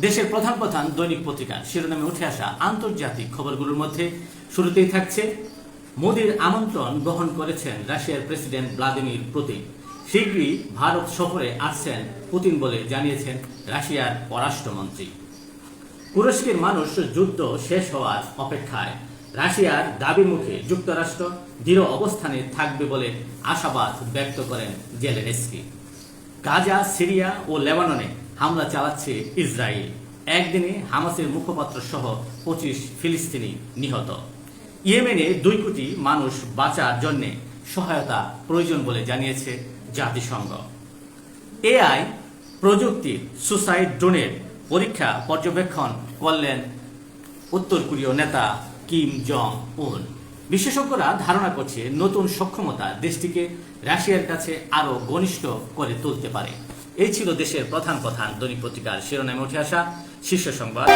দেশের প্রধান প্রধান দৈনিক পত্রিকার শিরোনামে উঠে আসা আন্তর্জাতিক খবরগুলোর মধ্যে শুরুতেই থাকছে মোদির আমন্ত্রণ গ্রহণ করেছেন রাশিয়ার প্রেসিডেন্ট ভ্লাদিমির পুতিন। শীঘ্রই ভারত সফরে আসছেন পুতিন বলে জানিয়েছেন রাশিয়ার পররাষ্ট্রমন্ত্রী। তুরস্কের মানুষ যুদ্ধ শেষ হওয়ার অপেক্ষায়, রাশিয়ার দাবির মুখে যুক্তরাষ্ট্র দৃঢ় অবস্থানে থাকবে বলে আশাবাদ ব্যক্ত করেন জেলেনস্কি। গাজা, সিরিয়া ও লেবাননে হামলা চালাচ্ছে ইসরায়েল। একদিনে হামাসের মুখপাত্র সহ 25 ফিলিস্তিনি নিহত। ইয়েমেনে 2 কোটি মানুষ বাঁচার জন্য সহায়তা প্রয়োজন বলে জানিয়েছে জাতিসংঘ। এআই প্রযুক্তির সুসাইড ড্রোনের পরীক্ষা পর্যবেক্ষণ করলেন উত্তর কোরীয় নেতা কিম জং উন। বিশেষজ্ঞরা ধারণা করছে নতুন সক্ষমতা দেশটিকে রাশিয়ার কাছে আরও ঘনিষ্ঠ করে তুলতে পারে। এই ছিল দেশের প্রধান প্রধান দৈনিক পত্রিকার শিরোনামে উঠে আসা শীর্ষ সংবাদ।